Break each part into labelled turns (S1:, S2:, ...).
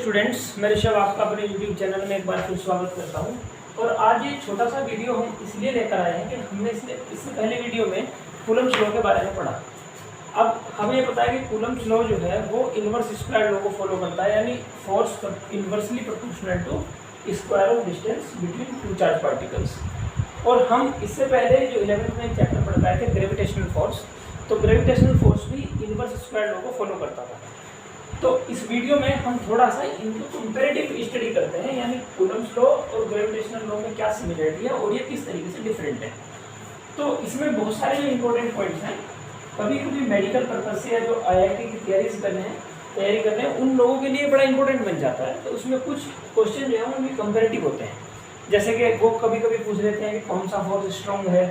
S1: Students, मैं ऋषभ आपका अपने यूट्यूब चैनल में एक बार फिर स्वागत करता हूं। और आज ये छोटा सा वीडियो हम इसलिए लेकर आए हैं कि हमने इससे पहले वीडियो में कूलम्ब्स लॉ के बारे में पढ़ा। अब हमें ये पता है कि कूलम्ब्स लॉ जो है वो इन्वर्स स्क्वायर लॉ को फॉलो करता है, यानी force inversely proportional to square of distance between two charge particles. और हम इससे पहले जो 11th में चैप्टर पढ़ पाए थे ग्रेविटेशनल फोर्स, तो ग्रेविटेशनल फोर्स भी इन्वर्स स्क्वायर लॉ को फॉलो करता था। तो इस वीडियो में हम थोड़ा सा इनको कंपैरेटिव स्टडी करते हैं, यानी कूलम्ब्स लॉ और ग्रेविटेशनल लॉ में क्या सिमिलरिटी है और ये किस तरीके से डिफरेंट है। तो इसमें बहुत सारे इंपॉर्टेंट पॉइंट्स हैं। कभी कभी मेडिकल पर्पज से या जो IIT की तैयारी कर रहे हैं उन लोगों के लिए बड़ा इंपॉर्टेंट बन जाता है। तो उसमें कुछ क्वेश्चन जो है उनमें कंपैरेटिव होते हैं, जैसे कि वो कभी कभी पूछ लेते हैं कि कौन सा फोर्स स्ट्रॉन्ग है,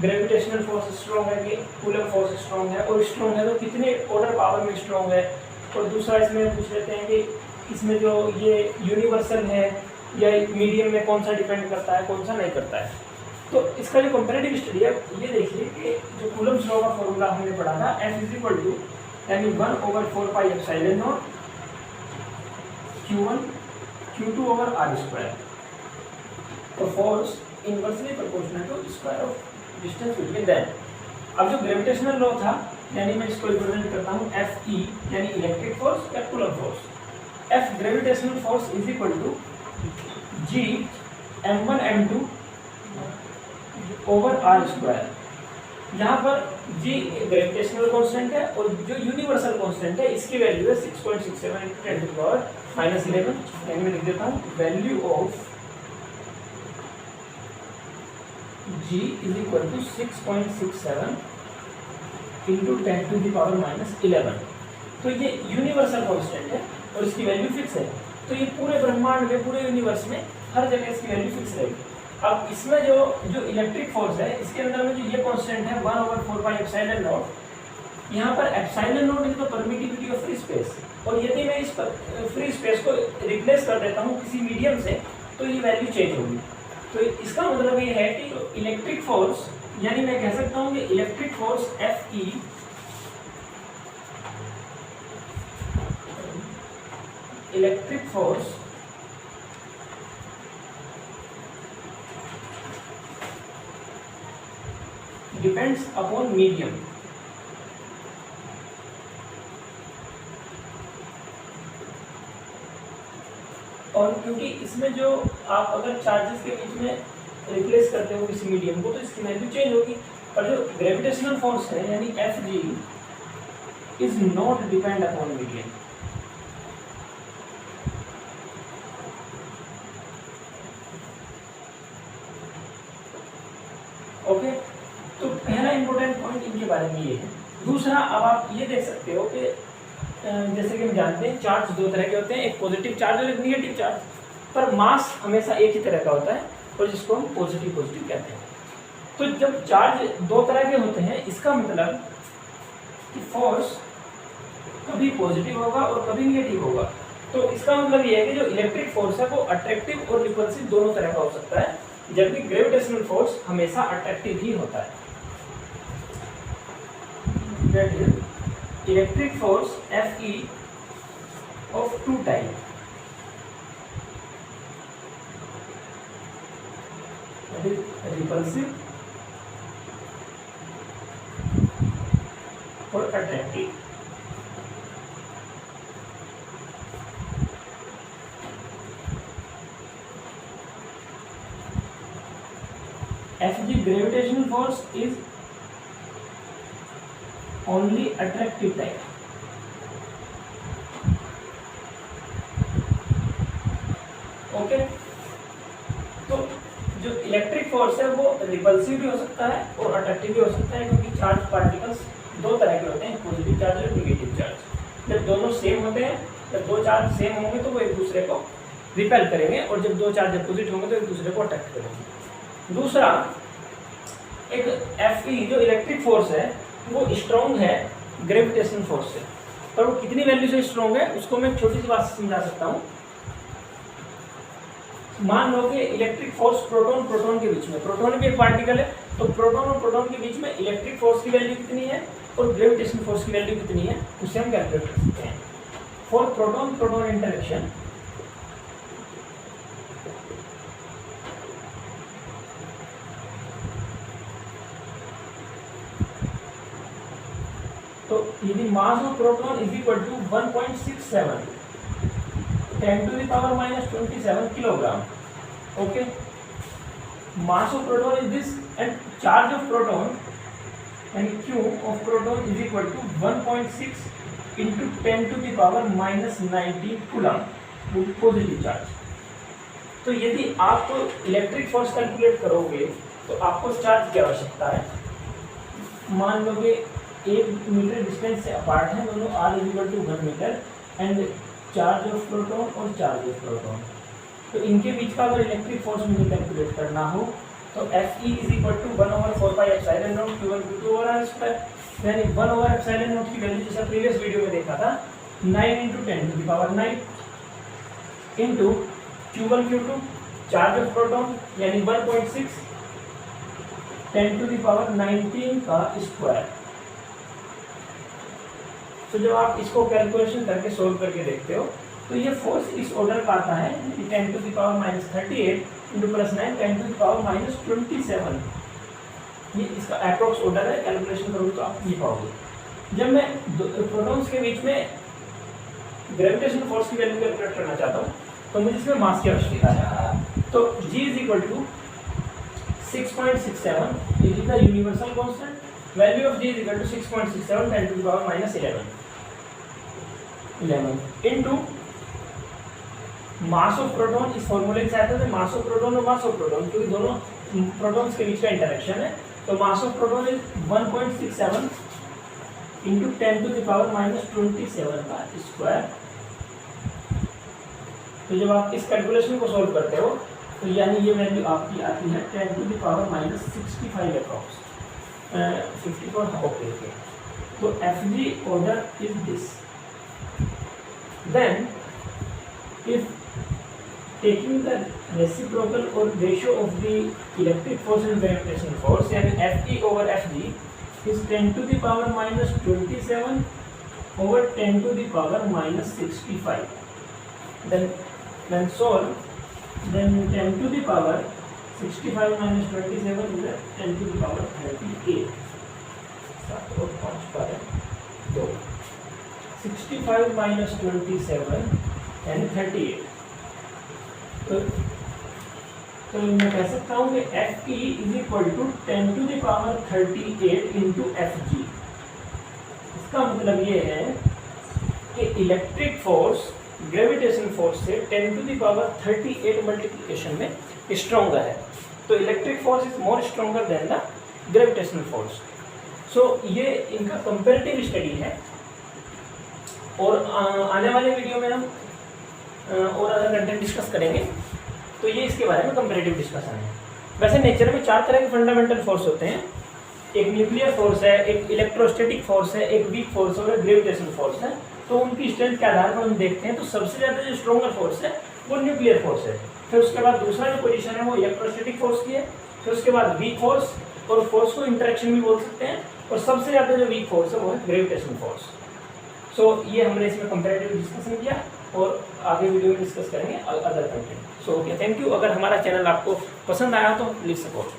S1: ग्रेविटेशनल फोर्स स्ट्रॉन्ग है कि कूलम्ब फोर्स स्ट्रॉन्ग है, और स्ट्रॉन्ग है तो कितने ऑर्डर पावर में स्ट्रॉन्ग है। और दूसरा इसमें पूछ लेते हैं कि इसमें जो ये यूनिवर्सल है या मीडियम में कौन सा डिपेंड करता है, कौन सा नहीं करता है। तो इसका जो कंपैरेटिव स्टडी है ये देखिए कि जो कूलम्ब्स लॉ का फॉर्मूला हमने पढ़ा था F इज इक्वल टू यानी 1/4 pi epsilon nought Q1 Q2 over R square. तो force inversely proportional to square of distance between them. अब जो ग्रेविटेशनल लॉ था, यानी मैं इसको रिप्रेजेंट करता हूँ Fe यानी इलेक्ट्रिक फोर्स या Coulomb force. F gravitational force is equal to G m1 m2 over R square. यहाँ पर G ग्रेविटेशनल कांस्टेंट है और जो यूनिवर्सल कांस्टेंट है इसकी वैल्यू है 6.67 × 10⁻11। यानी मैं लिख देता हूँ value of G is equal to 6.67 × 10⁻11। तो ये यूनिवर्सल कांस्टेंट है और इसकी वैल्यू फिक्स है। तो ये पूरे ब्रह्मांड में, पूरे यूनिवर्स में हर जगह इसकी वैल्यू फिक्स रहेगी। अब इसमें जो इलेक्ट्रिक फोर्स है इसके अंदर में जो ये कांस्टेंट है 1/4 पाई एप्सिलॉन नॉट। यहाँ पर epsilon not is the permittivity of free space, और यदि मैं इस फ्री स्पेस को रिप्लेस कर देता हूँ किसी मीडियम से तो ये वैल्यू चेंज होगी। तो इसका मतलब ये है कि इलेक्ट्रिक फोर्स, यानी मैं कह सकता हूँ कि electric force Fe electric force depends upon medium. और क्योंकि इसमें जो आप अगर चार्जेस के बीच में रिप्लेस करते हो किसी मीडियम को तो इसकी वैल्यू चेंज होगी। और जो ग्रेविटेशनल फोर्स है यानी Fg is not depend upon medium. Okay, तो पहला इंपॉर्टेंट पॉइंट इनके बारे में ये है। दूसरा, अब आप ये देख सकते हो कि जैसे कि हम जानते हैं चार्ज दो तरह के होते हैं, एक पॉजिटिव चार्ज और एक निगेटिव चार्ज, पर मास हमेशा एक ही तरह का होता है और जिसको हम पॉजिटिव कहते हैं। तो जब चार्ज दो तरह के होते हैं इसका मतलब कि फोर्स कभी पॉजिटिव होगा और कभी निगेटिव होगा। तो इसका मतलब ये है कि जो इलेक्ट्रिक फोर्स है वो अट्रैक्टिव और रिपल्सिव दोनों तरह का हो सकता है, जबकि ग्रेविटेशनल फोर्स हमेशा अट्रैक्टिव ही होता है। Electric force Fe of two type, repulsive और attractive. Fg gravitational force is only attractive type। Okay, तो जो इलेक्ट्रिक फोर्स है वो रिपल्सिव भी हो सकता है और अट्रैक्टिव भी हो सकता है, क्योंकि चार्ज पार्टिकल्स दो तरह के होते हैं, पॉजिटिव चार्ज और निगेटिव चार्ज। जब दोनों सेम होते हैं, जब दो चार्ज सेम होंगे तो वो एक दूसरे को रिपेल करेंगे, और जब दो चार्ज अपोजिट होंगे तो एक दूसरे को अट्रैक्ट करेंगे। दूसरा, एक Fe जो इलेक्ट्रिक फोर्स है वो स्ट्रॉन्ग है ग्रेविटेशनल फोर्स से, पर वो कितनी वैल्यू से स्ट्रॉन्ग है उसको मैं छोटी सी बात से समझा सकता हूँ। मान लो कि इलेक्ट्रिक फोर्स प्रोटॉन के बीच में, प्रोटॉन भी एक पार्टिकल है, तो प्रोटॉन और प्रोटॉन के बीच में इलेक्ट्रिक फोर्स की वैल्यू कितनी है और ग्रेविटेशनल फोर्स की वैल्यू कितनी है, उसे हम कैलकुलेट कर सकते हैं। फॉर प्रोटॉन प्रोटॉन इंटरेक्शन यदि mass of proton is equal to 1.67 10⁻⁻27 kilogram, okay, mass of proton is this and charge of proton and q of proton is equal to 1.6 into 10⁻⁻19 coulomb positive charge. तो यदि आप electric force calculate करोगे तो आपको charge की आवश्यकता है। मान लो कि 1 मीटर डिस्टेंस से अपार्ट है दोनों, r equal to 1 metre and charge of proton और चार्ज ऑफ प्रोटॉन। तो इनके बीच का अगर इलेक्ट्रिक फोर्स मुझे कैलकुलेट करना हो तो Fe is equal to 1/4πε0 q1 q2 over r square, यानी 1/ε0 की वैल्यू जैसा प्रीवियस वीडियो में देखा था 9 × 10⁹ into q1 q2 charge of proton यानी 1.6 10⁻19 का स्क्वायर। तो जब आप इसको कैलकुलेशन करके सोल्व करके देखते हो तो ये फोर्स इस ऑर्डर का आता है 10⁻38 इंटू +9 10⁻27। ये इसका अप्रॉक्स ऑर्डर है, कैलकुलेशन करोगे तो आप ये पाओगे। जब मैं प्रोटॉन्स के बीच में ग्रेविटेशनल फोर्स की वैल्यू कैलकुलेट करना चाहता हूँ तो मुझे इसमें मास की आवश्यकता है। तो g is equal to 6.67, it is the universal constant. Value of g is equal to 6.67 10⁻11 into mass of proton. इस फॉर्मूले से आता है मास ऑफ प्रोटॉन और मास ऑफ प्रोटॉन, क्योंकि दोनों प्रोटॉन्स के बीच का इंटरेक्शन है। तो मास ऑफ प्रोटॉन इज 1.67 इंटू 10⁻⁻27 का स्क्वायर। तो जब आप इस कैलकुलेशन को सॉल्व करते हो तो यानी ये वैल्यू आपकी आती है 10⁻⁻65 अप्रॉक्स 54। ओके, तो Fg order is this. Then if taking the reciprocal or ratio of the electric force and gravitational force, यानी Fe over Fg is 10⁻⁻27 over 10⁻⁻65. Then solve, then 10⁻65 minus 27 is 10⁻38. 7 और 5 पर 2, 65 minus 27 यानी 38। तो मैं कह सकता हूँ कि Fe is equal to 10⁻38 into Fg। इसका मतलब ये है कि इलेक्ट्रिक फोर्स ग्रेविटेशन फोर्स से 10⁻38 मल्टीप्लिकेशन में स्ट्रॉन्गर है। तो electric force is more stronger than the gravitational force. So ये इनका कंपैरेटिव स्टडी है और आने वाले वीडियो में हम और अदर कंटेंट डिस्कस करेंगे। तो ये इसके बारे में कंपैरेटिव डिस्कशन है। वैसे नेचर में 4 तरह के फंडामेंटल फोर्स होते हैं। एक न्यूक्लियर फोर्स है, एक इलेक्ट्रोस्टैटिक फोर्स है, एक वीक फोर्स और एक ग्रेविटेशनल फोर्स है। तो उनकी स्ट्रेंथ के आधार पर हम देखते हैं तो सबसे ज़्यादा जो स्ट्रॉन्गर फोर्स है वो न्यूक्लियर फोर्स है। फिर उसके बाद दूसरा जो पोजीशन है वो इलेक्ट्रोस्टैटिक फोर्स की है। फिर उसके बाद वीक फोर्स, और फोर्स को इंटरेक्शन भी बोल सकते हैं। और सबसे ज़्यादा जो वीक फोर्स है वो है ग्रेविटेशनल फोर्स। सो ये हमने इसमें कंपैरेटिव डिस्कशन किया और आगे वीडियो में डिस्कस करेंगे other content. So okay, thank you. अगर हमारा चैनल आपको पसंद आया तो प्लीज़ सपोर्ट।